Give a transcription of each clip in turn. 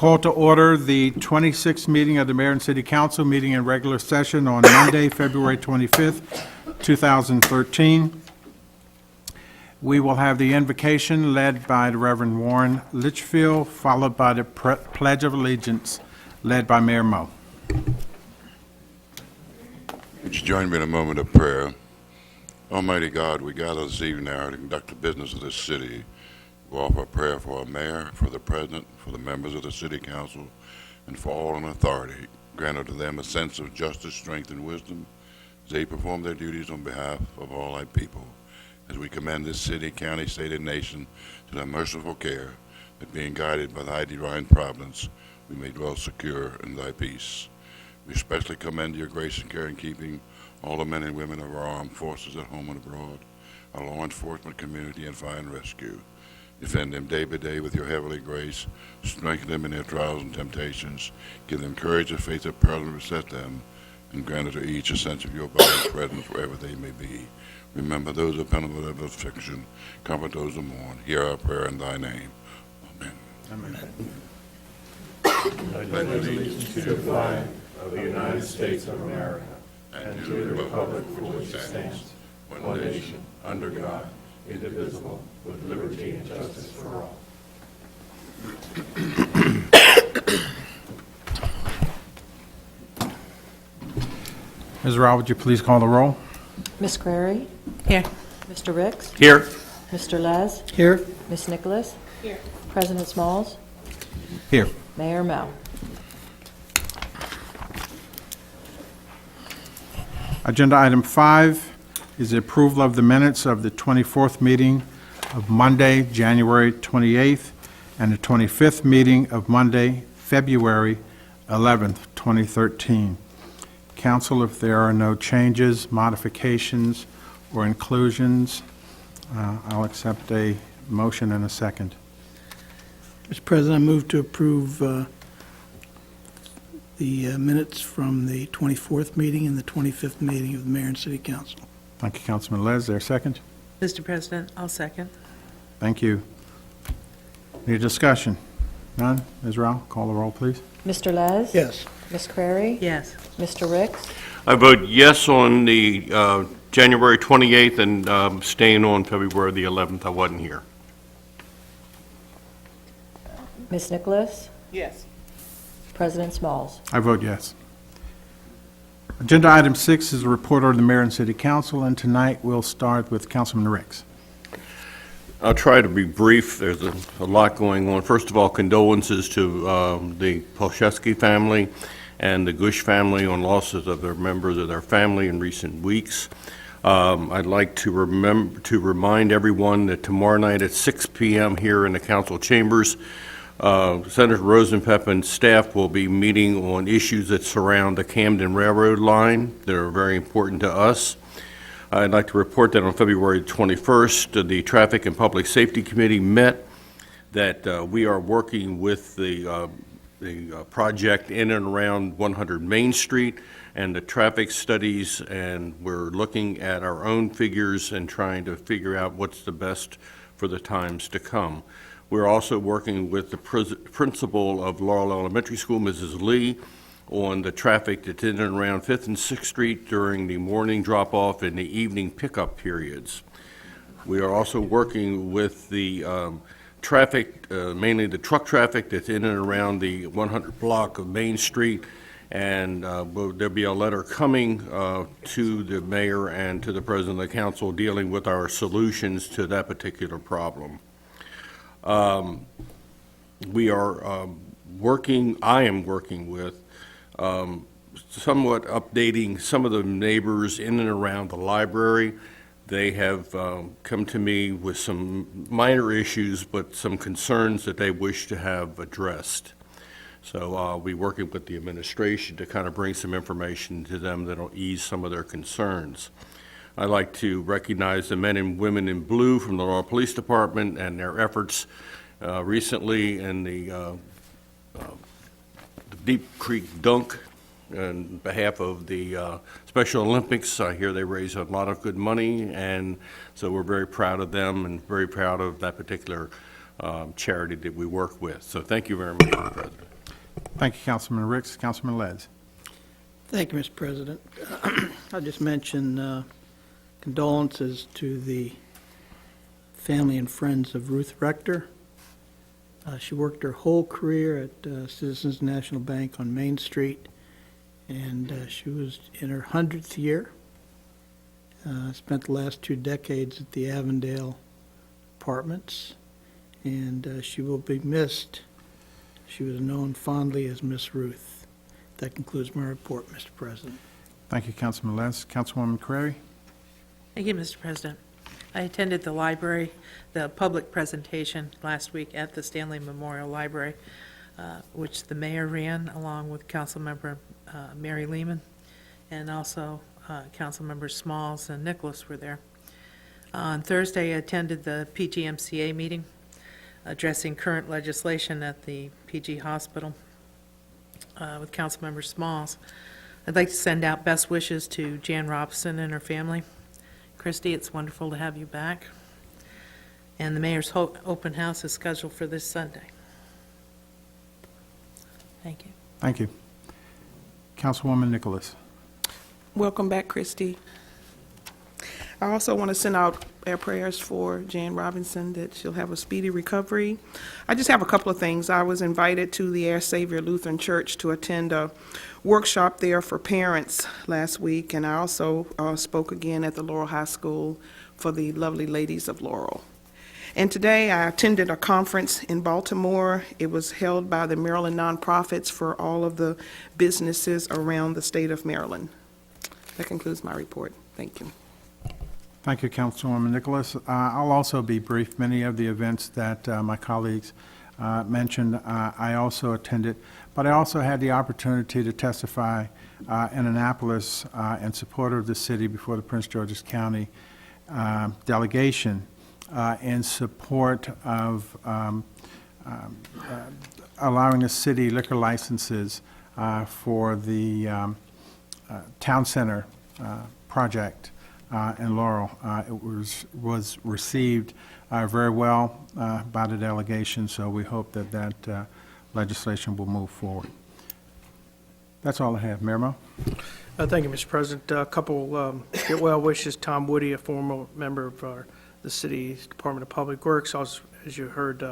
Call to order the 26th meeting of the Mayor and City Council, meeting in regular session on Monday, February 25th, 2013. We will have the invocation led by the Reverend Warren Litchfield, followed by the Pledge of Allegiance led by Mayor Moe. Would you join me in a moment of prayer? Almighty God, we gather this evening now to conduct the business of this city. We offer a prayer for our mayor, for the president, for the members of the city council, and for all in authority. Grant unto them a sense of justice, strength, and wisdom as they perform their duties on behalf of all thy people. As we commend this city, county, state, and nation to thy merciful care, that being guided by thy divine providence, we may dwell secure in thy peace. We especially commend your grace and care in keeping all the men and women of our armed forces at home and abroad, our law enforcement community, and fire and rescue. Defend them day by day with your heavenly grace. Strengthen them in their trials and temptations. Give them courage and faith that peril and beset them, and grant unto each a sense of your abiding presence wherever they may be. Remember those of penitent of affliction. Comfort those who mourn. Hear our prayer in thy name. Amen. Amen. I pledge allegiance to the flag of the United States of America and to the republic for which it stands, one nation, under God, indivisible, with liberty and justice for all. Ms. Rao, would you please call the roll? Ms. Crary? Here. Mr. Ricks? Here. Mr. Les? Here. Ms. Nicholas? Here. President Smalls? Here. Mayor Moe? Agenda item 5 is the approval of the minutes of the 24th meeting of Monday, January 28th, and the 25th meeting of Monday, February 11th, 2013. Council, if there are no changes, modifications, or inclusions, I'll accept a motion and a second. Mr. President, I move to approve the minutes from the 24th meeting and the 25th meeting of the Mayor and City Council. Thank you, Councilman Les. Is there a second? Mr. President, I'll second. Thank you. Any discussion? None? Ms. Rao, call the roll, please. Mr. Les? Yes. Ms. Crary? Yes. Mr. Ricks? I vote yes on the January 28th and staying on February the 11th. I wasn't here. Ms. Nicholas? Yes. President Smalls? I vote yes. Agenda item 6 is a report of the Mayor and City Council, and tonight we'll start with Councilman Ricks. I'll try to be brief. There's a lot going on. First of all, condolences to the Polszewski family and the Gush family on losses of their members of their family in recent weeks. I'd like to remind everyone that tomorrow night at 6 p.m. here in the council chambers, Senator Rosenpep and staff will be meeting on issues that surround the Camden Railroad line that are very important to us. I'd like to report that on February 21st, the Traffic and Public Safety Committee met, that we are working with the project in and around 100 Main Street and the traffic studies, and we're looking at our own figures and trying to figure out what's the best for the times to come. We're also working with the principal of Laurel Elementary School, Mrs. Lee, on the traffic that's in and around 5th and 6th Street during the morning drop-off and the evening pickup periods. We are also working with the traffic, mainly the truck traffic that's in and around the 100 block of Main Street, and there'll be a letter coming to the mayor and to the president of the council dealing with our solutions to that particular problem. We are I am working with somewhat updating some of the neighbors in and around the library. They have come to me with some minor issues, but some concerns that they wish to have addressed. So I'll be working with the administration to kind of bring some information to them that will ease some of their concerns. I'd like to recognize the men and women in blue from the Laurel Police Department and their efforts recently in the Deep Creek Dunk on behalf of the Special Olympics. I hear they raise a lot of good money, and so we're very proud of them and very proud of that particular charity that we work with. So thank you very much, Mr. President. Thank you, Councilman Ricks. Councilman Les. Thank you, Mr. President. I'll just mention condolences to the family and friends of Ruth Rector. She worked her whole career at Citizens National Bank on Main Street, and she was in her 100th year. Spent the last 2 decades at the Avondale Apartments, and she will be missed. She was known fondly as Miss Ruth. That concludes my report, Mr. President. Thank you, Councilman Les. Councilwoman McCrary. Thank you, Mr. President. I attended the library, the public presentation last week at the Stanley Memorial Library, which the mayor ran along with Councilmember Mary Lehman, and also Councilmembers Smalls and Nicholas were there. On Thursday, I attended the PGMCA meeting addressing current legislation at the PG Hospital with Councilmember Smalls. I'd like to send out best wishes to Jan Robson and her family. Christy, it's wonderful to have you back. And the mayor's open house is scheduled for this Sunday. Thank you. Thank you. Councilwoman Nicholas. Welcome back, Christy. I also want to send out our prayers for Jan Robinson, that she'll have a speedy recovery. I just have a couple of things. I was invited to the Our Savior Lutheran Church to attend a workshop there for parents last week, and I also spoke again at the Laurel High School for the lovely ladies of Laurel. And today I attended a conference in Baltimore. It was held by the Maryland nonprofits for all of the businesses around the state of Maryland. That concludes my report. Thank you. Thank you, Councilwoman Nicholas. I'll also be brief. Many of the events that my colleagues mentioned, I also attended, but I also had the opportunity to testify in Annapolis in support of the city before the Prince George's County delegation in support of allowing the city liquor licenses for the town center project in Laurel. It was received very well by the delegation, so we hope that that legislation will move forward. That's all I have. Mayor Mo? Thank you, Mr. President. A couple get well wishes. Tom Woody, a former member of the city's Department of Public Works, also, as you heard,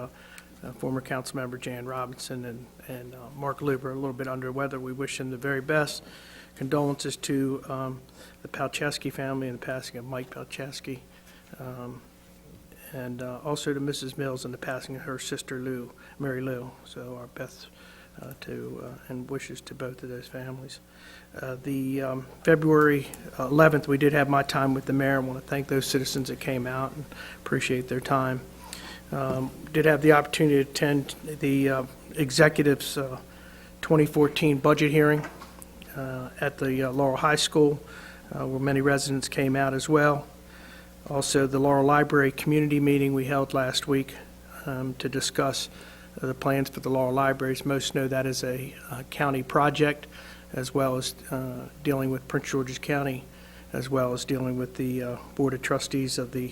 former council member Jan Robinson and Mark Luber, a little bit under the weather. We wish him the very best. Condolences to the Palczewski family and the passing of Mike Palczewski, and also to Mrs. Mills and the passing of her sister Lou, Mary Lou. So our best and wishes to both of those families. The February 11th, we did have my time with the mayor. I want to thank those citizens that came out and appreciate their time. Did have the opportunity to attend the executive's 2014 budget hearing at the Laurel High School, where many residents came out as well. Also, the Laurel Library community meeting we held last week to discuss the plans for the Laurel Libraries. Most know that is a county project, as well as dealing with Prince George's County, as well as dealing with the Board of Trustees of the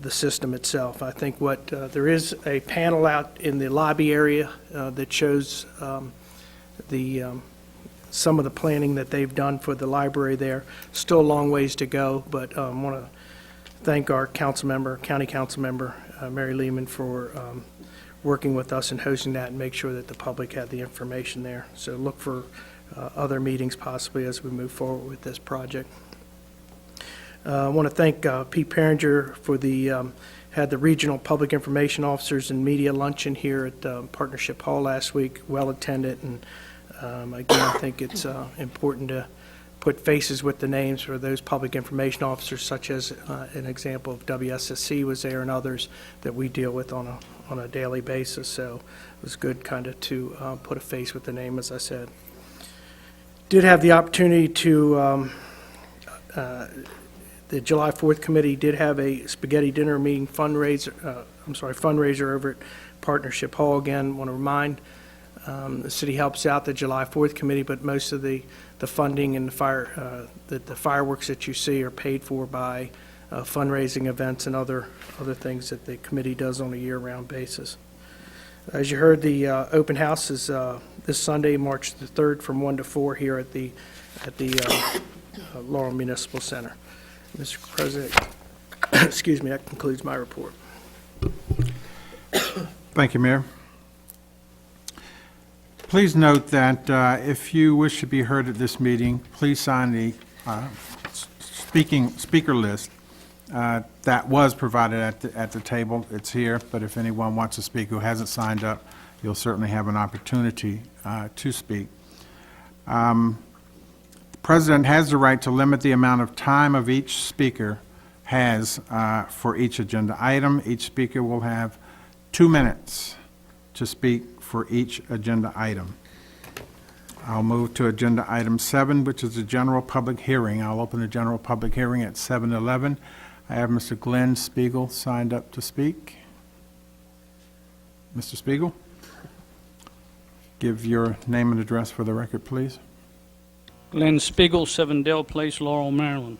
system itself. I think there is a panel out in the lobby area that shows some of the planning that they've done for the library there. Still a long ways to go, but I want to thank our county council member, Mary Lehman, for working with us and hosting that and make sure that the public had the information there. So look for other meetings possibly as we move forward with this project. I want to thank Pete Perringer for had the regional public information officers and media luncheon here at Partnership Hall last week, well attended, and again, I think it's important to put faces with the names for those public information officers, such as an example of WSSC was there and others that we deal with on a daily basis. So it was good kind of to put a face with the name, as I said. Did have the opportunity to, the July 4th committee did have a spaghetti dinner meeting fundraiser over at Partnership Hall. Again, want to remind the city helps out the July 4th committee, but most of the funding and the fireworks that you see are paid for by fundraising events and other things that the committee does on a year-round basis. As you heard, the open house is this Sunday, March the 3rd, from 1 to 4 here at the Laurel Municipal Center. Mr. President, excuse me, that concludes my report. Thank you, Mayor. Please note that if you wish to be heard at this meeting, please sign the speaker list that was provided at the table. It's here, but if anyone wants to speak who hasn't signed up, you'll certainly have an opportunity to speak. The President has the right to limit the amount of time of each speaker has for each agenda item. Each speaker will have 2 minutes to speak for each agenda item. I'll move to agenda item 7, which is a general public hearing. I'll open the general public hearing at 7:11. I have Mr. Glenn Spiegel signed up to speak. Mr. Spiegel, give your name and address for the record, please. Glenn Spiegel, 7 Dell Place, Laurel, Maryland.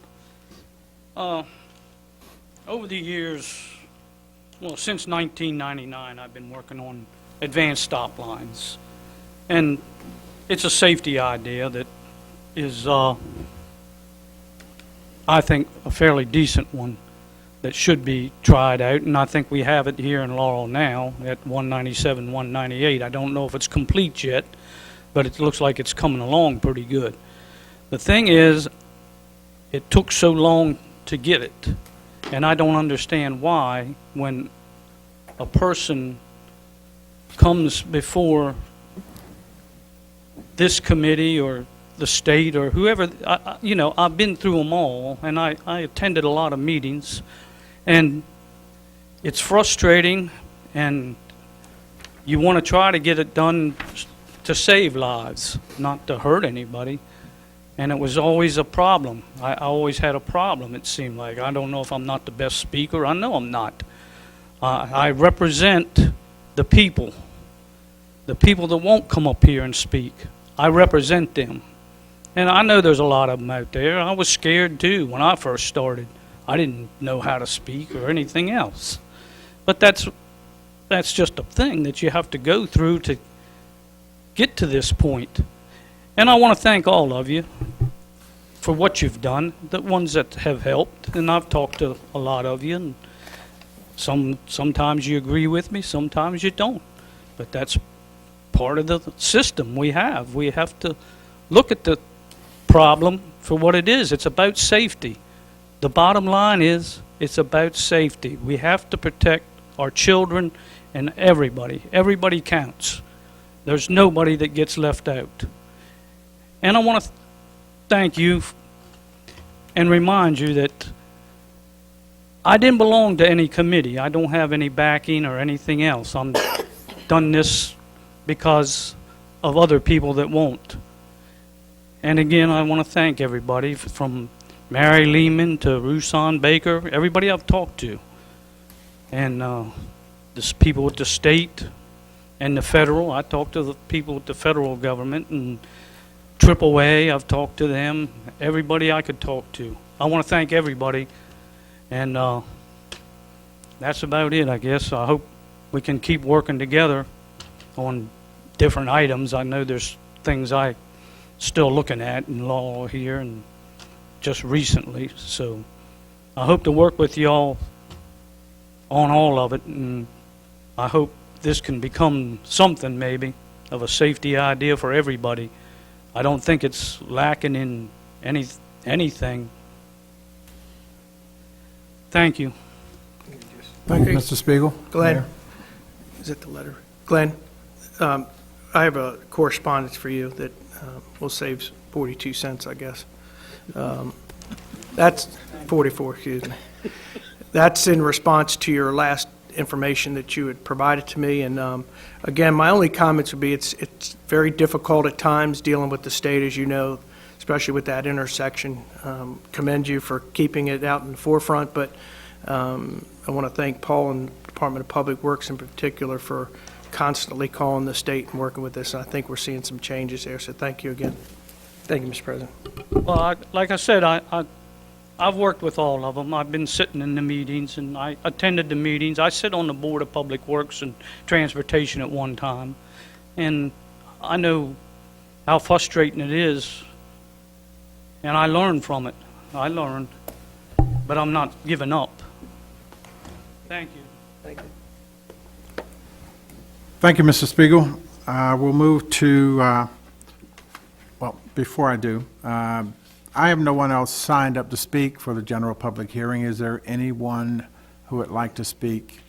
Over the years, well, since 1999, I've been working on advanced stop lines. And it's a safety idea that is, I think, a fairly decent one that should be tried out. And I think we have it here in Laurel now at 197, 198. I don't know if it's complete yet, but it looks like it's coming along pretty good. The thing is, it took so long to get it, and I don't understand why when a person comes before this committee or the state or whoever, you know, I've been through them all, and I attended a lot of meetings, and it's frustrating, and you want to try to get it done to save lives, not to hurt anybody. And it was always a problem. I always had a problem, it seemed like. I don't know if I'm not the best speaker. I know I'm not. I represent the people that won't come up here and speak. I represent them. And I know there's a lot of them out there. I was scared too when I first started. I didn't know how to speak or anything else. But that's just a thing that you have to go through to get to this point. And I want to thank all of you for what you've done, the ones that have helped. And I've talked to a lot of you, and sometimes you agree with me, sometimes you don't. But that's part of the system we have. We have to look at the problem for what it is. It's about safety. The bottom line is it's about safety. We have to protect our children and everybody. Everybody counts. There's nobody that gets left out. And I want to thank you and remind you that I didn't belong to any committee. I don't have any backing or anything else. I'm done this because of other people that won't. And again, I want to thank everybody from Mary Lehman to Rusan Baker, everybody I've talked to. And the people with the state and the federal. I talked to the people with the federal government and AAA, I've talked to them, everybody I could talk to. I want to thank everybody, and that's about it, I guess. I hope we can keep working together on different items. I know there's things I still looking at in law here and just recently, so I hope to work with y'all on all of it, and I hope this can become something maybe of a safety idea for everybody. I don't think it's lacking in anything. Thank you. Thank you, Mr. Spiegel. Glenn, Mayor. is it the letter? Glenn, I have a correspondence for you that will save 42 cents, I guess. That's 44, excuse me. That's in response to your last information that you had provided to me. And again, my only comments would be it's very difficult at times dealing with the state, as you know, especially with that intersection. Commend you for keeping it out in the forefront, but I want to thank Paul and the Department of Public Works in particular for constantly calling the state and working with this. And I think we're seeing some changes there, so thank you again. Thank you, Mr. President. Well, like I said, I've worked with all of them. I've been sitting in the meetings, and I attended the meetings. I sit on the Board of Public Works and Transportation at one time, and I know how frustrating it is, and I learned from it. I learned, but I'm not giving up. Thank you. Thank you. Thank you, Mr. Spiegel. We'll move to, well, before I do, I have no one else signed up to speak for the general public hearing. Is there anyone who would like to speak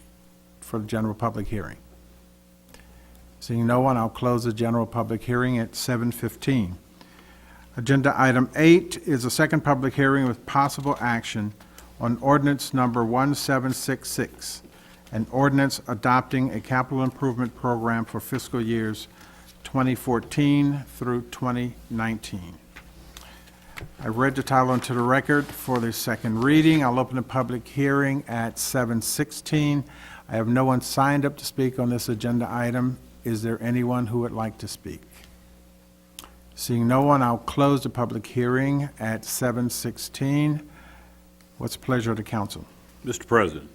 for the general public hearing? Seeing no one, I'll close the general public hearing at 7:15. Agenda item 8 is a second public hearing with possible action on ordinance number 1766, an ordinance adopting a capital improvement program for fiscal years 2014 through 2019. I read the title into the record for the second reading. I'll open the public hearing at 7:16. I have no one signed up to speak on this agenda item. Is there anyone who would like to speak? Seeing no one, I'll close the public hearing at 7:16. What's the pleasure of the council? Mr. President,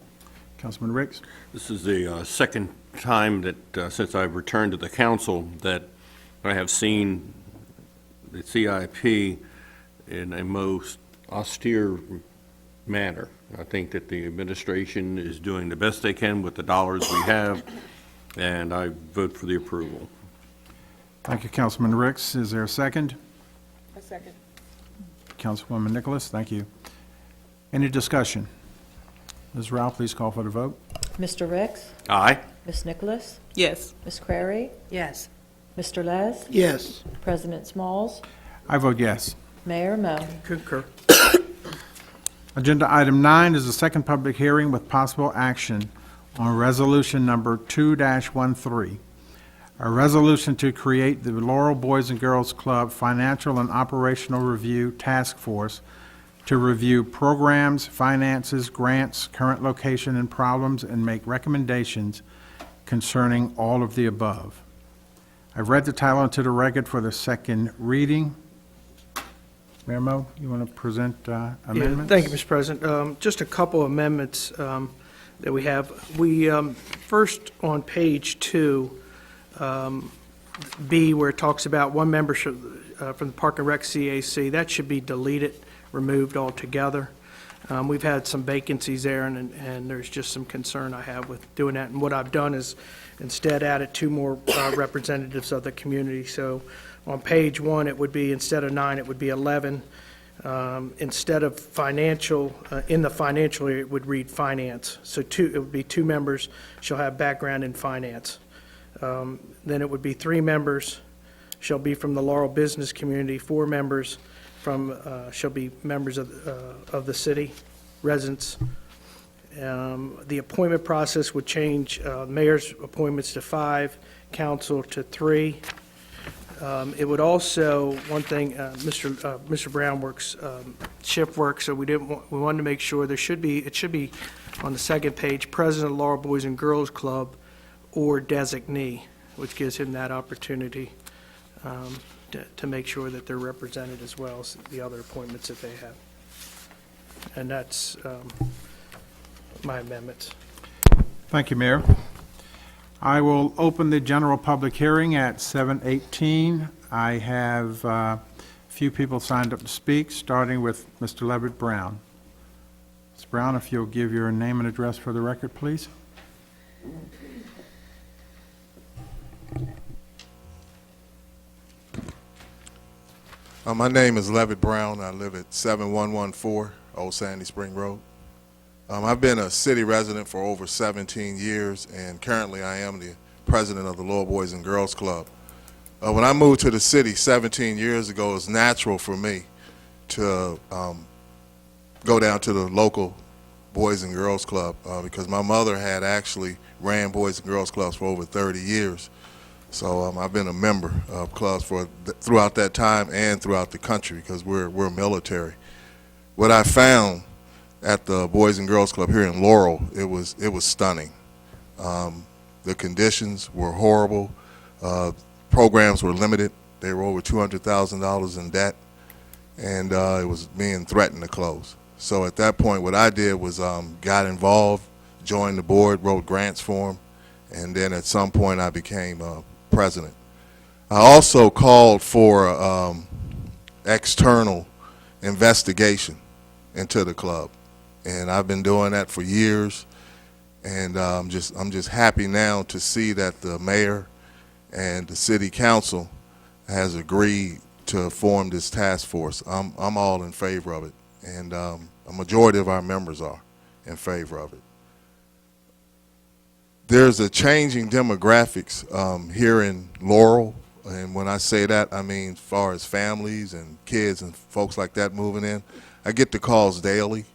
Councilman Ricks? this is the second time that, since I've returned to the council, that I have seen the CIP in a most austere manner. I think that the administration is doing the best they can with the dollars we have, and I vote for the approval. Thank you, Councilman Ricks. Is there a second? A second. Councilwoman Nicholas, thank you. Any discussion? Ms. Rao, please call for the vote. Mr. Ricks? Aye. Ms. Nicholas? Yes. Ms. Crary? Yes. Mr. Les? Yes. President Smalls? I vote yes. Mayor Mo? Concur. Agenda item 9 is the second public hearing with possible action on resolution number 2-13, a resolution to create the Laurel Boys and Girls Club Financial and Operational Review Task Force to review programs, finances, grants, current location and problems, and make recommendations concerning all of the above. I've read the title into the record for the second reading. Mayor Mo, you want to present amendments? Thank you, Mr. President. Just a couple amendments that we have. We, first on page 2, B, where it talks about one membership from the Park and Rec CAC, that should be deleted, removed altogether. We've had some vacancies there, and there's just some concern I have with doing that. And what I've done is instead added 2 more representatives of the community. So on page 1, it would be, instead of 9, it would be 11. Instead of financial, in the financial, it would read finance. So it would be 2 members shall have background in finance. Then it would be 3 members shall be from the Laurel business community, 4 members from, shall be members of the city, residents. The appointment process would change mayor's appointments to 5, council to 3. It would also, one thing, Mr. Brown works shift work, so we wanted to make sure it should be on the second page, president of Laurel Boys and Girls Club or designee, which gives him that opportunity to make sure that they're represented as well as the other appointments that they have. And that's my amendments. Thank you, Mayor. I will open the general public hearing at 7:18. I have a few people signed up to speak, starting with Mr. Levitt Brown. Mr. Brown, if you'll give your name and address for the record, please. My name is Levitt Brown. I live at 7114 Old Sandy Spring Road. I've been a city resident for over 17 years, and currently I am the president of the Laurel Boys and Girls Club. When I moved to the city 17 years ago, it was natural for me to go down to the local Boys and Girls Club because my mother had actually ran Boys and Girls Clubs for over 30 years. So I've been a member of clubs throughout that time and throughout the country because we're military. What I found at the Boys and Girls Club here in Laurel, it was stunning. The conditions were horrible. Programs were limited. They were over $200,000 in debt, and it was being threatened to close. So at that point, what I did was got involved, joined the board, wrote grants for them, and then at some point I became president. I also called for external investigation into the club, and I've been doing that for years. And I'm just happy now to see that the mayor and the city council has agreed to form this task force. I'm all in favor of it, and a majority of our members are in favor of it. There's a changing demographics here in Laurel, and when I say that, I mean as far as families and kids and folks like that moving in. I get the calls daily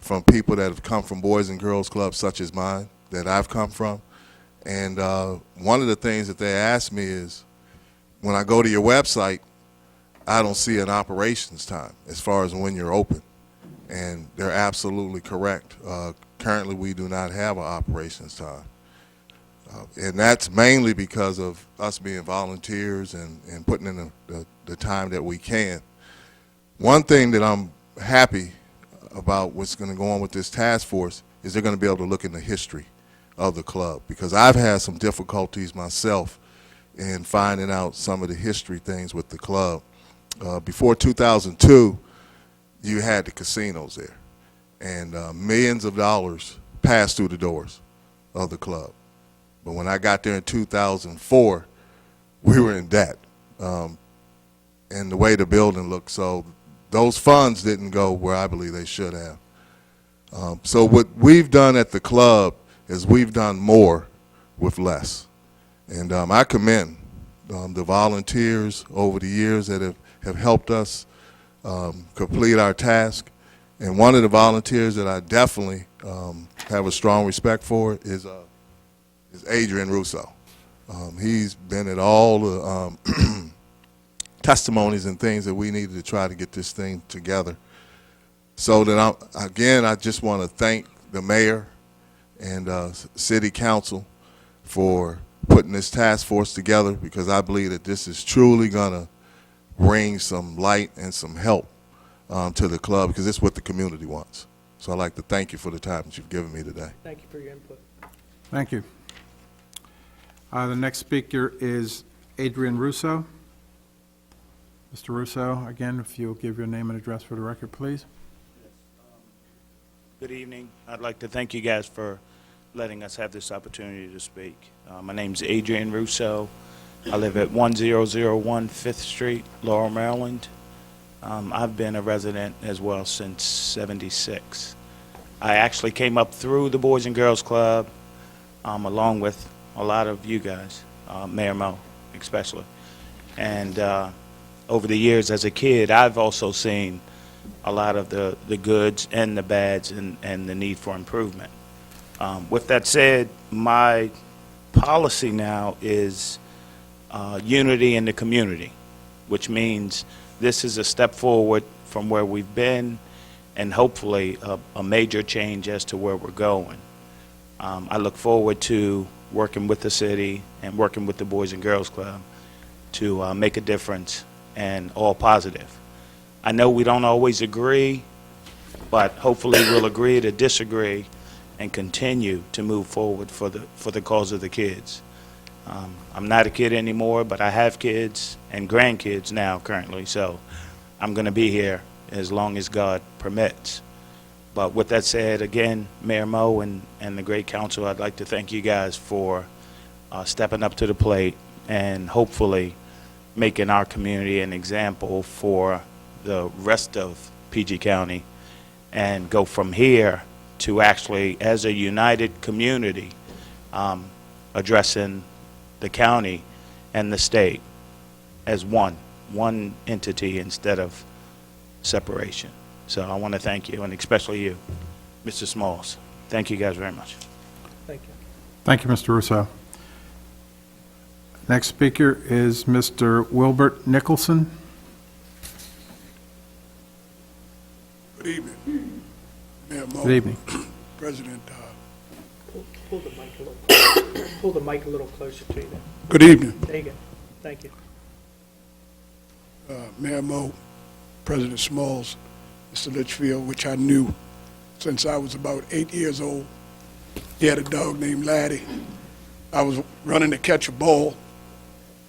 from people that have come from Boys and Girls Clubs such as mine, that I've come from. And one of the things that they ask me is, when I go to your website, I don't see an operations time as far as when you're open. And they're absolutely correct. Currently, we do not have an operations time. And that's mainly because of us being volunteers and putting in the time that we can. One thing that I'm happy about what's going to go on with this task force is they're going to be able to look in the history of the club, because I've had some difficulties myself in finding out some of the history things with the club. Before 2002, you had the casinos there, and millions of dollars passed through the doors of the club. But when I got there in 2004, we were in debt, and the way the building looked. So those funds didn't go where I believe they should have. So what we've done at the club is we've done more with less. And I commend the volunteers over the years that have helped us complete our task. And one of the volunteers that I definitely have a strong respect for is Adrian Russo. He's been at all the testimonies and things that we needed to try to get this thing together. So that I just want to thank the mayor and city council for putting this task force together, because I believe that this is truly going to bring some light and some help to the club, because it's what the community wants. So I'd like to thank you for the time that you've given me today. Thank you for your input. Thank you. The next speaker is Adrian Russo. Mr. Russo, again, if you'll give your name and address for the record, please. Good evening. I'd like to thank you guys for letting us have this opportunity to speak. My name's Adrian Russo. I live at 1001 5th Street, Laurel, Maryland. I've been a resident as well since '76. I actually came up through the Boys and Girls Club along with a lot of you guys, Mayor Mo especially. And over the years as a kid, I've also seen a lot of the goods and the bads and the need for improvement. With that said, my policy now is unity in the community, which means this is a step forward from where we've been and hopefully a major change as to where we're going. I look forward to working with the city and working with the Boys and Girls Club to make a difference and all positive. I know we don't always agree, but hopefully we'll agree to disagree and continue to move forward for the cause of the kids. I'm not a kid anymore, but I have kids and grandkids now currently, so I'm going to be here as long as God permits. But with that said, again, Mayor Mo and the great council, I'd like to thank you guys for stepping up to the plate and hopefully making our community an example for the rest of PG County, and go from here to actually, as a united community, addressing the county and the state as one entity instead of separation. So I want to thank you, and especially you, Mr. Smalls. Thank you guys very much. Thank you. Thank you, Mr. Russo. Next speaker is Mr. Wilbert Nicholson. Good evening, Mayor Mo. Good evening. President. Pull the mic a little. Pull the mic a little closer to you. Good evening, There you go. Thank you. Mayor Mo, President Smalls, Mr. Litchfield, which I knew since I was about 8 years old. He had a dog named Laddie. I was running to catch a ball.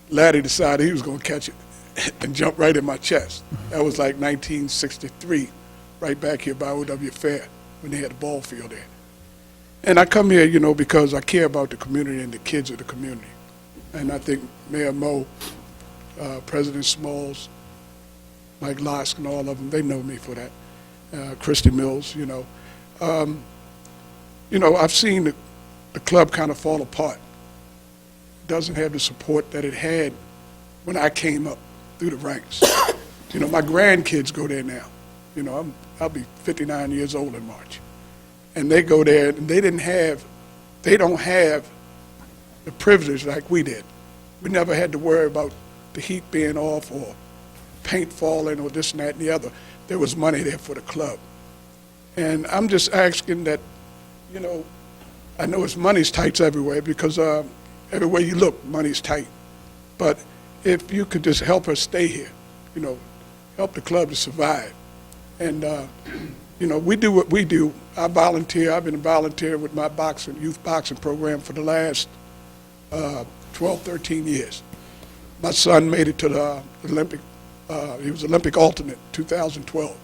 Laddie decided he was going to catch it and jump right in my chest. That was like 1963, right back here by O.W. Fair, when they had the ball field there. And I come here, because I care about the community and the kids of the community. And I think Mayor Moe, President Smalls, Mike Losk, and all of them, they know me for that. Christy Mills, I've seen the club kind of fall apart. It doesn't have the support that it had when I came up through the ranks. My grandkids go there now. I'll be 59 years old in March. And they go there, and they don't have the privilege like we did. We never had to worry about the heat being off or paint falling or this and that and the other. There was money there for the club. And I'm just asking that, I know money's tight everywhere because everywhere you look, money's tight. But if you could just help us stay here, help the club to survive. And, we do what we do. I volunteer. I've been a volunteer with my youth boxing program for the last 12, 13 years. My son made it to the Olympic. He was Olympic alternate 2012.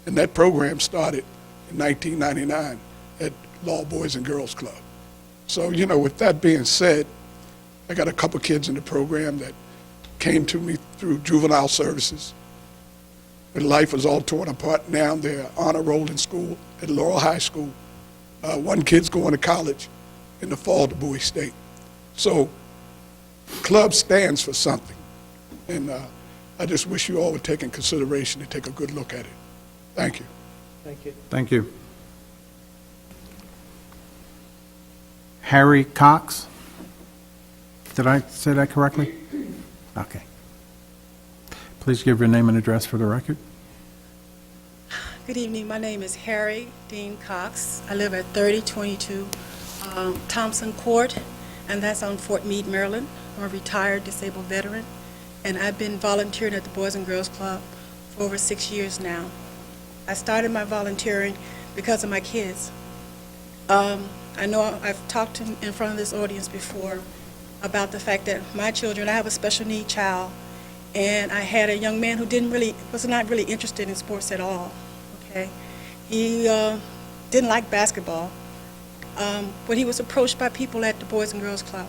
And that program started in 1999 at Law Boys and Girls Club. So, with that being said, I got a couple kids in the program that came to me through juvenile services. Their life was all torn apart. Now they're honor roll in school at Laurel High School. One kid's going to college in the fall to Bowie State. So, club stands for something. And I just wish you all would take in consideration and take a good look at it. Thank you. Thank you. Thank you. Harry Cox? Did I say that correctly? Okay. Please give your name and address for the record. Good evening. My name is Harry Dean Cox. I live at 3022 Thompson Court, and that's on Fort Meade, Maryland. I'm a retired disabled veteran, and I've been volunteering at the Boys and Girls Club for over 6 years now. I started my volunteering because of my kids. I know I've talked in front of this audience before about the fact that my children, I have a special need child, and I had a young man who was not really interested in sports at all. Okay, he didn't like basketball, but he was approached by people at the Boys and Girls Club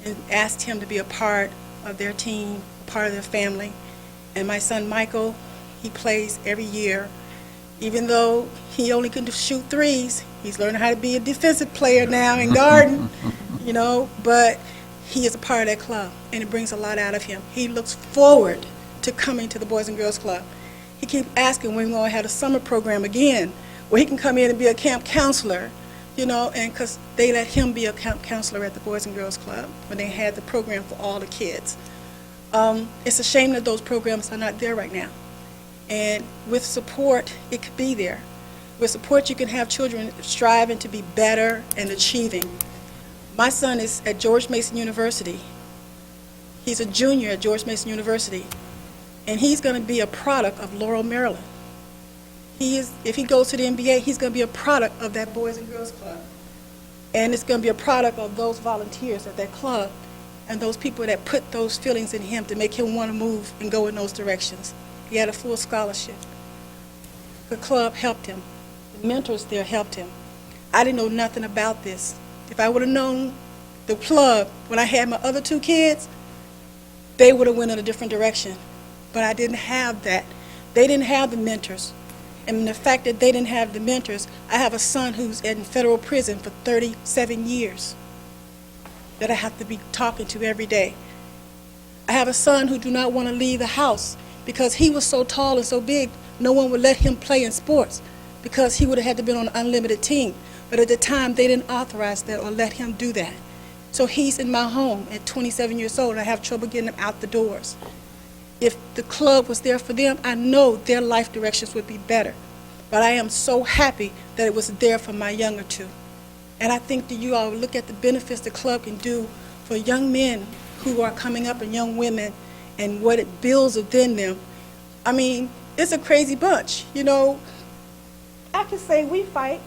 and asked him to be a part of their team, a part of their family. And my son Michael, he plays every year. Even though he only can shoot threes, he's learning how to be a defensive player now and guarding, but he is a part of that club, and it brings a lot out of him. He looks forward to coming to the Boys and Girls Club. He keeps asking when we're going to have a summer program again, where he can come in and be a camp counselor, and because they let him be a camp counselor at the Boys and Girls Club when they had the program for all the kids. It's a shame that those programs are not there right now. And with support, it could be there. With support, you can have children striving to be better and achieving. My son is at George Mason University. He's a junior at George Mason University, and he's going to be a product of Laurel, Maryland. If he goes to the NBA, he's going to be a product of that Boys and Girls Club. And it's going to be a product of those volunteers at that club and those people that put those feelings in him to make him want to move and go in those directions. He had a full scholarship. The club helped him. The mentors there helped him. I didn't know nothing about this. If I would have known the club when I had my other two kids, they would have went in a different direction. But I didn't have that. They didn't have the mentors. And the fact that they didn't have the mentors, I have a son who's in federal prison for 37 years that I have to be talking to every day. I have a son who do not want to leave the house because he was so tall and so big, no one would let him play in sports because he would have had to be on an unlimited team. But at the time, they didn't authorize that or let him do that. So he's in my home at 27 years old, and I have trouble getting him out the doors. If the club was there for them, I know their life directions would be better. But I am so happy that it was there for my younger two. And I think that you all look at the benefits the club can do for young men who are coming up and young women and what it builds within them. I mean, it's a crazy bunch. You know, I can say we fight,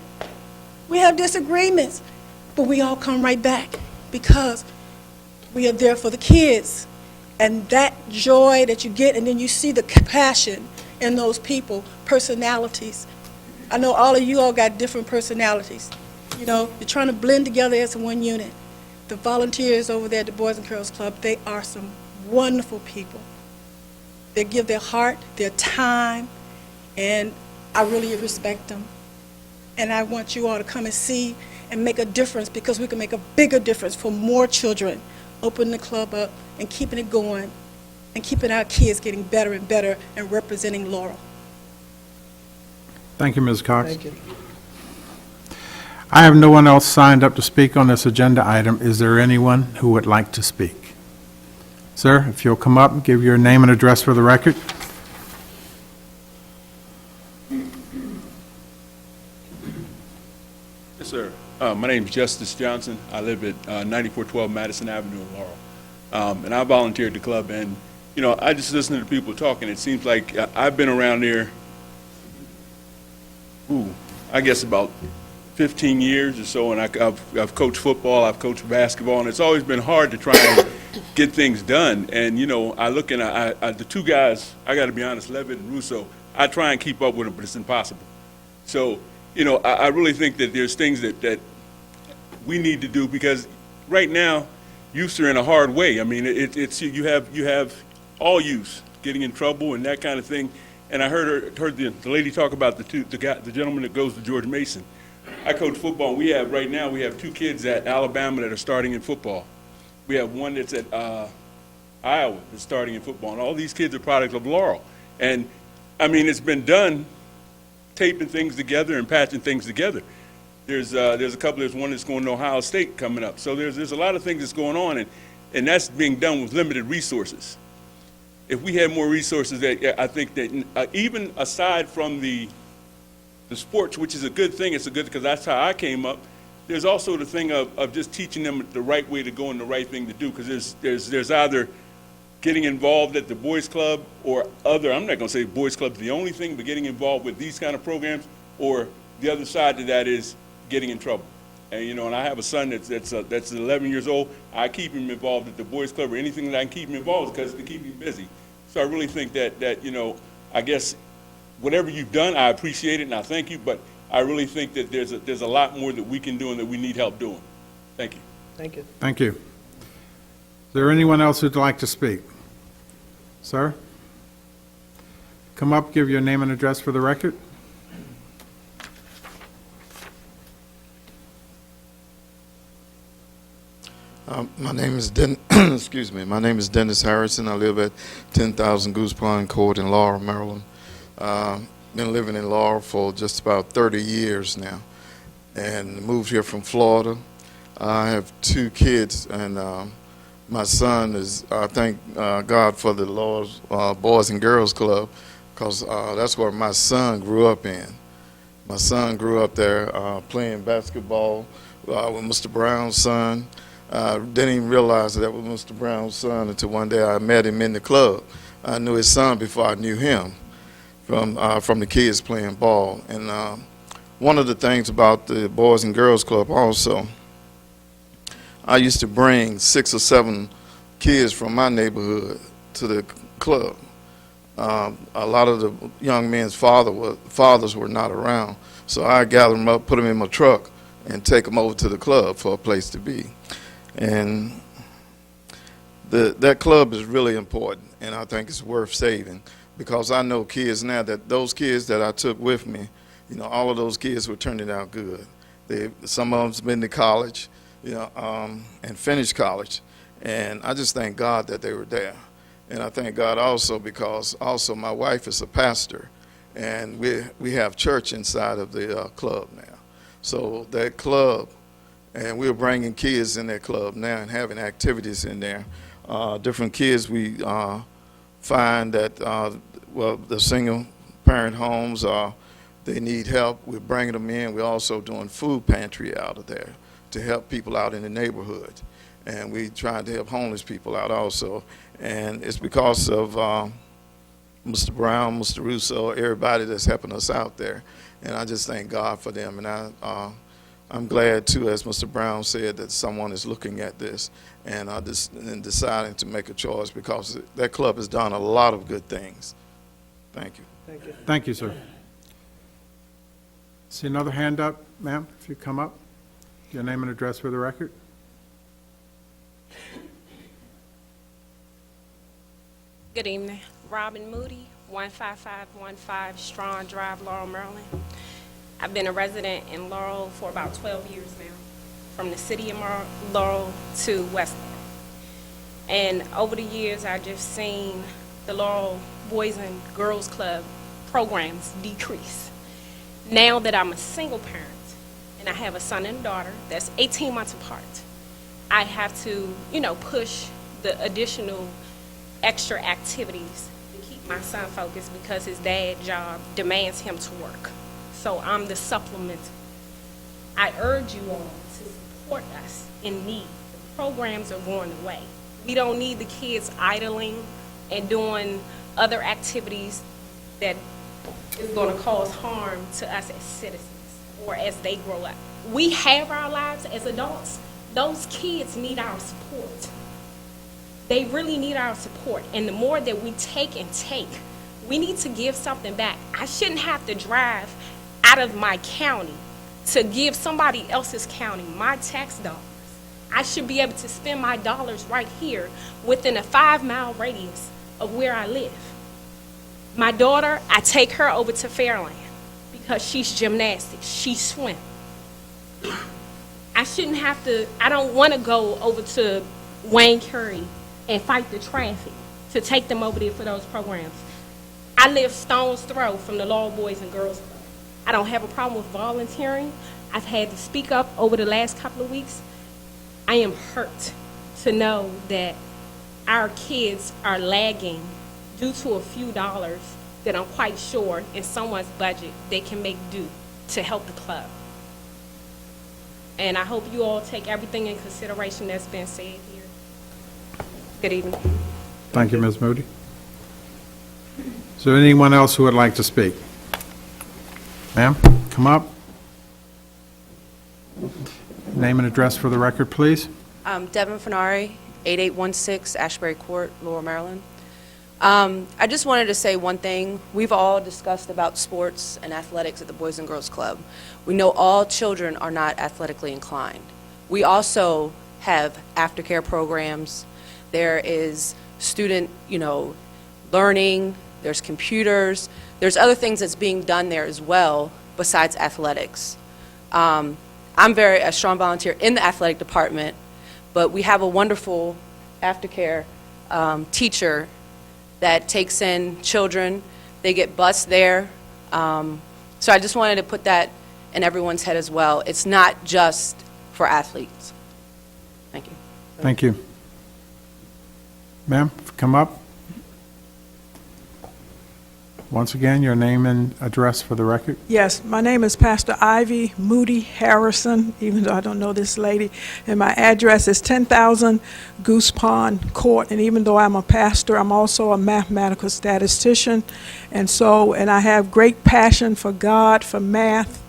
we have disagreements, but we all come right back because we are there for the kids. And that joy that you get, and then you see the passion in those people, personalities. I know all of you all got different personalities. You know, you're trying to blend together as one unit. The volunteers over there at the Boys and Girls Club, they are some wonderful people. They give their heart, their time, and I really respect them. And I want you all to come and see and make a difference, because we can make a bigger difference for more children, opening the club up and keeping it going and keeping our kids getting better and better and representing Laurel. Thank you, Ms. Cox. Thank you. I have no one else signed up to speak on this agenda item. Is there anyone who would like to speak? Sir, if you'll come up and give your name and address for the record. Yes, sir. My name is Justice Johnson. I live at 9412 Madison Avenue in Laurel. And I volunteer at the club. And, you know, I just listen to the people talking. It seems like I've been around there, I guess about 15 years or so. And I've coached football, I've coached basketball. And it's always been hard to try and get things done. And, you know, I look and the two guys, I got to be honest, Levitt and Russo, I try and keep up with them, but it's impossible. So, you know, I really think that there's things that we need to do, because right now, youths are in a hard way. I mean, it's you have all youths getting in trouble and that kind of thing. And I heard the lady talk about the gentleman that goes to George Mason. I coach football. And we have two kids at Alabama that are starting in football. We have one that's at Iowa that's starting in football. And all these kids are products of Laurel. And I mean, it's been done, taping things together and patching things together. There's a couple. There's one that's going to Ohio State coming up. So there's a lot of things that's going on, and that's being done with limited resources. If we had more resources, I think that even aside from the sports, which is a good thing, it's a good, because that's how I came up. There's also the thing of just teaching them the right way to go and the right thing to do, because there's either getting involved at the boys club or other. I'm not going to say boys club's the only thing, but getting involved with these kind of programs, or the other side to that is getting in trouble. And, you know, and I have a son that's 11 years old. I keep him involved at the boys club or anything that I can keep him involved, because to keep him busy. So I really think that you know, I guess whatever you've done, I appreciate it and I thank you, but I really think that there's a lot more that we can do and that we need help doing. Thank you. Thank you. Thank you. Is there anyone else who'd like to speak? Sir? Come up, give your name and address for the record. My name is excuse me. My name is Dennis Harrison. I live at 10,000 Goose Pond Court in Laurel, Maryland. Been living in Laurel for just about 30 years now, and moved here from Florida. I have two kids, and my son is. I thank God for the Laurel's Boys and Girls Club, because that's where my son grew up in. My son grew up there playing basketball with Mr. Brown's son. Didn't even realize that was Mr. Brown's son until one day I met him in the club. I knew his son before I knew him from the kids playing ball. And one of the things about the Boys and Girls Club also, I used to bring 6 or 7 kids from my neighborhood to the club. A lot of the young men's fathers were not around, so I gather them up, put them in my truck, and take them over to the club for a place to be. And that club is really important, and I think it's worth saving, because I know kids now that those kids that I took with me, you know, all of those kids were turning out good. Some of them's been to college, you know, and finished college, and I just thank God that they were there. And I thank God also because also my wife is a pastor, and we have church inside of the club now. So that club, and we're bringing kids in that club now and having activities in there. Different kids we find that, well, the single parent homes, they need help. We're bringing them in. We're also doing food pantry out of there to help people out in the neighborhood. And we trying to help homeless people out also. And it's because of Mr. Brown, Mr. Russo, everybody that's helping us out there. And I just thank God for them. And I'm glad, too, as Mr. Brown said, that someone is looking at this and deciding to make a choice, because that club has done a lot of good things. Thank you. Thank you. Thank you, sir. See another hand up, ma'am, if you come up. Your name and address for the record. Good evening. Robin Moody, 15515 Strong Drive, Laurel, Maryland. I've been a resident in Laurel for about 12 years now, from the city of Laurel to West Laurel. And over the years, I've just seen the Laurel Boys and Girls Club programs decrease. Now that I'm a single parent and I have a son and daughter that's 18 months apart, I have to, push the additional extra activities to keep my son focused, because his dad's job demands him to work. So I'm the supplement. I urge you all to support us in need. The programs are going away. We don't need the kids idling and doing other activities that is going to cause harm to us as citizens or as they grow up. We have our lives as adults. Those kids need our support. They really need our support. And the more that we take and take, we need to give something back. I shouldn't have to drive out of my county to give somebody else's county my tax dollars. I should be able to spend my dollars right here within a 5-mile radius of where I live. My daughter, I take her over to Fairland because she's gymnastics, she swims. I don't want to go over to Wayne Curry and fight the traffic to take them over there for those programs. I live stone's throw from the Laurel Boys and Girls Club. I don't have a problem with volunteering. I've had to speak up over the last couple of weeks. I am hurt to know that our kids are lagging due to a few dollars that I'm quite sure in someone's budget they can make do to help the club. And I hope you all take everything in consideration that's been said here. Good evening. Thank you, Ms. Moody. Is there anyone else who would like to speak? Ma'am, come up. Name and address for the record, please. Devin Fenari, 8816 Ashbury Court, Laurel, Maryland. I just wanted to say one thing. We've all discussed about sports and athletics at the Boys and Girls Club. We know all children are not athletically inclined. We also have aftercare programs. There is student, learning. There's computers. There's other things that's being done there as well besides athletics. I'm a strong volunteer in the athletic department, but we have a wonderful aftercare teacher that takes in children. They get bused there. So I just wanted to put that in everyone's head as well. It's not just for athletes. Thank you. Thank you. Ma'am, come up. Once again, your name and address for the record. Yes, my name is Pastor Ivy Moody Harrison, even though I don't know this lady, and my address is 10,000 Goose Pond Court, and even though I'm a pastor, I'm also a mathematical statistician, and I have great passion for God, for math,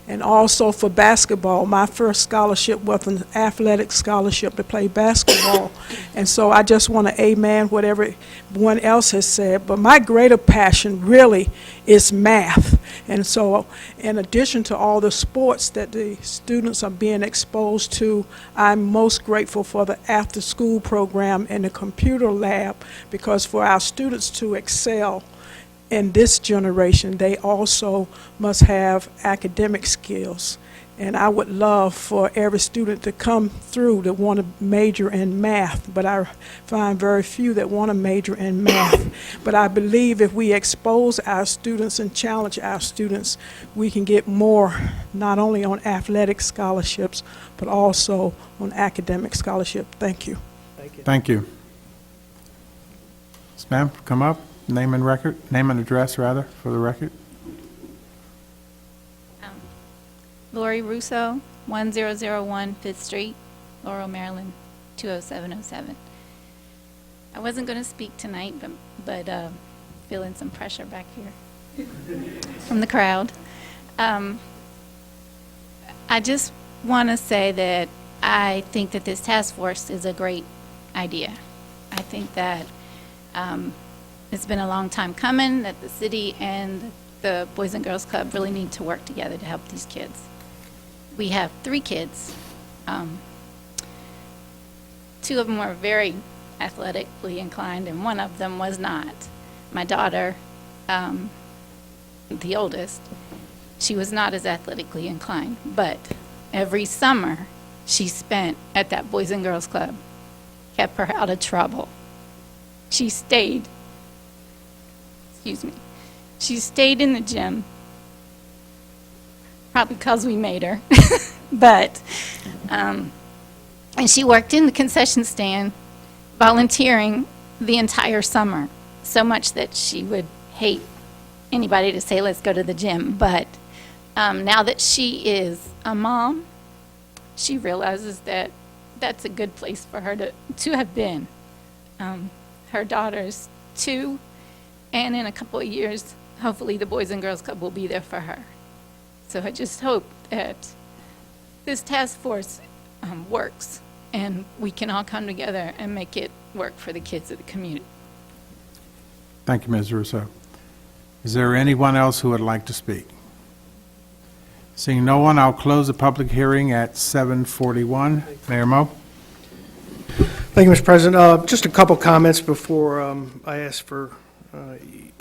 and also for basketball. My first scholarship was an athletic scholarship to play basketball. And so I just want to amen what everyone else has said. But my greater passion really is math. And so in addition to all the sports that the students are being exposed to, I'm most grateful for the after-school program and the computer lab, because for our students to excel in this generation, they also must have academic skills. And I would love for every student to come through that want to major in math, but I find very few that want to major in math. But I believe if we expose our students and challenge our students, we can get more, not only on athletic scholarships, but also on academic scholarship. Thank you. Thank you. Thank you. Ma'am, come up. Name and address, rather, for the record. Lori Russo, 1001 5th Street, Laurel, Maryland, 20707. I wasn't going to speak tonight, but feeling some pressure back here from the crowd. I just want to say that I think that this task force is a great idea. I think that it's been a long time coming, that the city and the Boys and Girls Club really need to work together to help these kids. We have 3 kids. 2 of them were very athletically inclined, and 1 of them was not. My daughter, the oldest, she was not as athletically inclined, but every summer she spent at that Boys and Girls Club kept her out of trouble. She stayed, she stayed in the gym, probably because we made her, but, and she worked in the concession stand, volunteering the entire summer, so much that she would hate anybody to say, let's go to the gym. But now that she is a mom, she realizes that that's a good place for her to have been. Her daughter's 2, and in a couple of years, hopefully the Boys and Girls Club will be there for her. So I just hope that this task force works, and we can all come together and make it work for the kids of the community. Thank you, Ms. Russo. Is there anyone else who would like to speak? Seeing no one, I'll close the public hearing at 7:41. Mayor Mo? Thank you, Mr. President. Just a couple comments before I ask for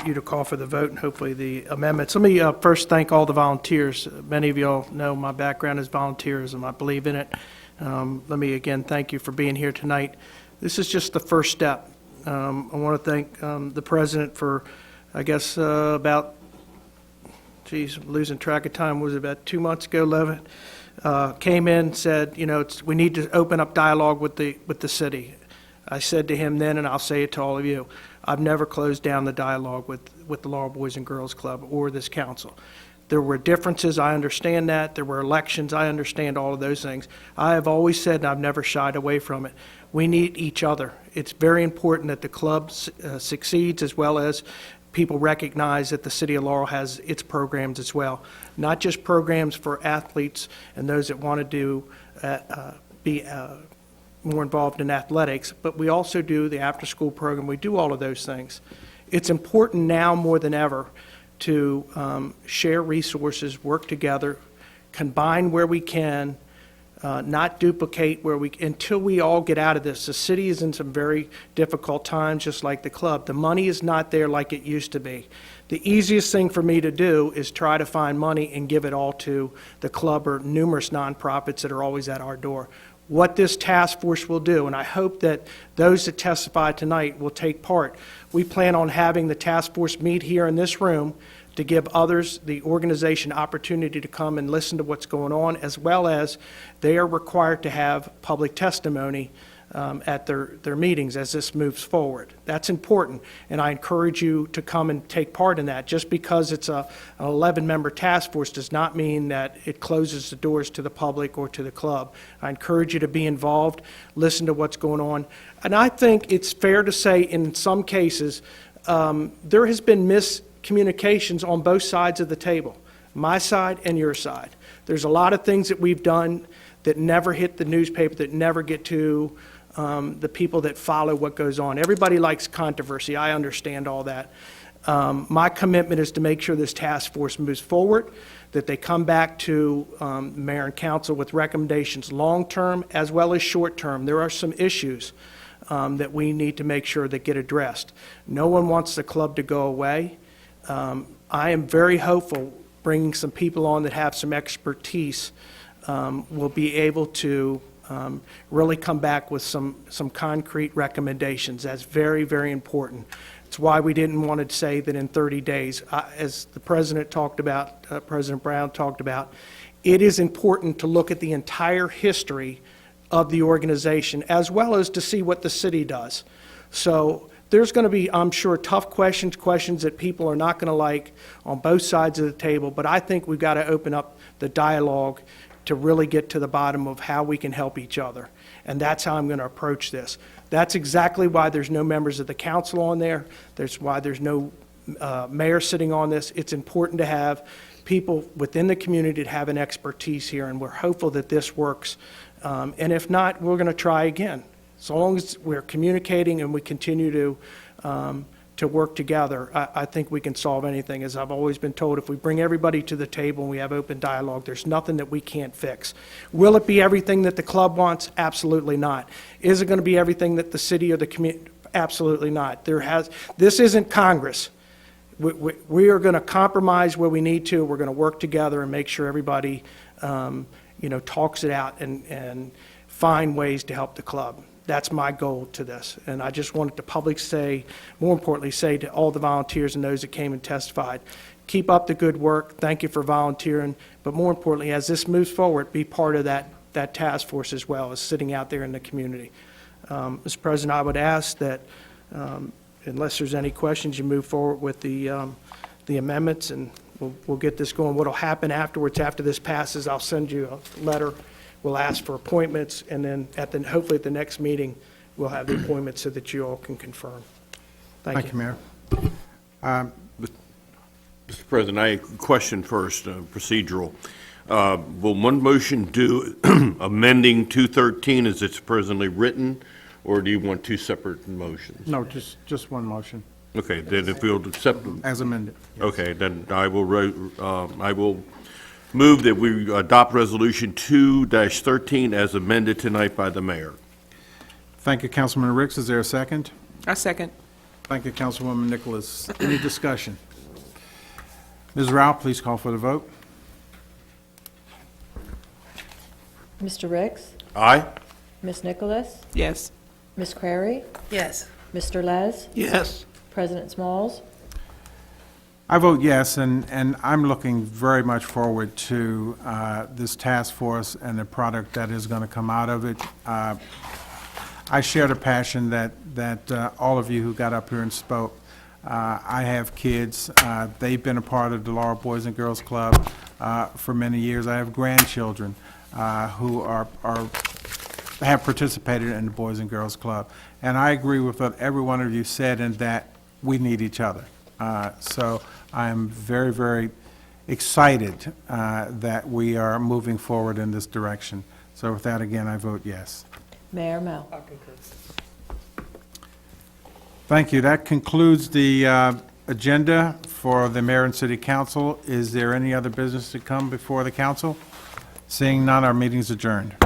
you to call for the vote and hopefully the amendments. Let me first thank all the volunteers. Many of you all know my background is volunteerism. I believe in it. Let me again thank you for being here tonight. This is just the first step. I want to thank the President for, I guess, about, geez, I'm losing track of time, was it about 2 months ago, Levitt? Came in, said, you know, we need to open up dialogue with the city. I said to him then, and I'll say it to all of you, I've never closed down the dialogue with the Laurel Boys and Girls Club or this council. There were differences, I understand that. There were elections, I understand all of those things. I have always said, and I've never shied away from it, we need each other. It's very important that the club succeeds, as well as people recognize that the city of Laurel has its programs as well. Not just programs for athletes and those that want to be more involved in athletics, but we also do the after-school program. We do all of those things. It's important now more than ever to share resources, work together, combine where we can, not duplicate where until we all get out of this. The city is in some very difficult times, just like the club. The money is not there like it used to be. The easiest thing for me to do is try to find money and give it all to the club or numerous nonprofits that are always at our door. What this task force will do, and I hope that those that testify tonight will take part. We plan on having the task force meet here in this room to give others, the organization, opportunity to come and listen to what's going on, as well as they are required to have public testimony at their meetings as this moves forward. That's important, and I encourage you to come and take part in that. Just because it's an 11-member task force does not mean that it closes the doors to the public or to the club. I encourage you to be involved, listen to what's going on, and I think it's fair to say in some cases there has been miscommunications on both sides of the table, my side and your side. There's a lot of things that we've done that never hit the newspaper, that never get to the people that follow what goes on. Everybody likes controversy. I understand all that. My commitment is to make sure this task force moves forward, that they come back to mayor and council with recommendations long-term as well as short-term. There are some issues that we need to make sure that get addressed. No one wants the club to go away. I am very hopeful bringing some people on that have some expertise will be able to really come back with some concrete recommendations. That's very, very important. It's why we didn't want to say that in 30 days. As the President talked about, President Brown talked about, it is important to look at the entire history of the organization as well as to see what the city does. So there's going to be, I'm sure, tough questions that people are not going to like on both sides of the table, but I think we've got to open up the dialogue to really get to the bottom of how we can help each other. And that's how I'm going to approach this. That's exactly why there's no members of the council on there. That's why there's no mayor sitting on this. It's important to have people within the community that have an expertise here, and we're hopeful that this works. And if not, we're going to try again. So long as we're communicating and we continue to work together, I think we can solve anything. As I've always been told, if we bring everybody to the table and we have open dialogue, there's nothing that we can't fix. Will it be everything that the club wants? Absolutely not. Is it going to be everything that the city or the community? Absolutely not. This isn't Congress. We are going to compromise where we need to. We're going to work together and make sure everybody, talks it out and find ways to help the club. That's my goal to this. And I just wanted the public say, more importantly, say to all the volunteers and those that came and testified, keep up the good work. Thank you for volunteering. But more importantly, as this moves forward, be part of that task force as well as sitting out there in the community. Mr. President, I would ask that unless there's any questions, you move forward with the amendments, and we'll get this going. What'll happen afterwards, after this passes, I'll send you a letter. We'll ask for appointments, and then hopefully at the next meeting, we'll have the appointments so that you all can confirm. Thank you. Mayor. Mr. President, I have a question first, procedural. Will one motion do amending 213 as it's presently written, or do you want two separate motions? No, just one motion, Okay, then if we'll accept, as amended. okay, then I will move that we adopt Resolution 2-13 as amended tonight by the mayor. Thank you, Councilman Ricks. Is there a second? I second. Thank you, Councilwoman Nicholas. Any discussion? Ms. Rao, please call for the vote. Mr. Ricks? Aye? Ms. Nicholas? Yes. Ms. Crary? Yes. Mr. Les? Yes. President Smalls? I vote yes, and I'm looking very much forward to this task force and the product that is going to come out of it. I share the passion that all of you who got up here and spoke. I have kids. They've been a part of the Laurel Boys and Girls Club for many years. I have grandchildren who have participated in the Boys and Girls Club. And I agree with what every one of you said in that we need each other. So I'm very, very excited that we are moving forward in this direction. So with that, again, I vote yes. Mayor Mel? Thank you. That concludes the agenda for the mayor and city council. Is there any other business to come before the council? Seeing none, our meeting is adjourned.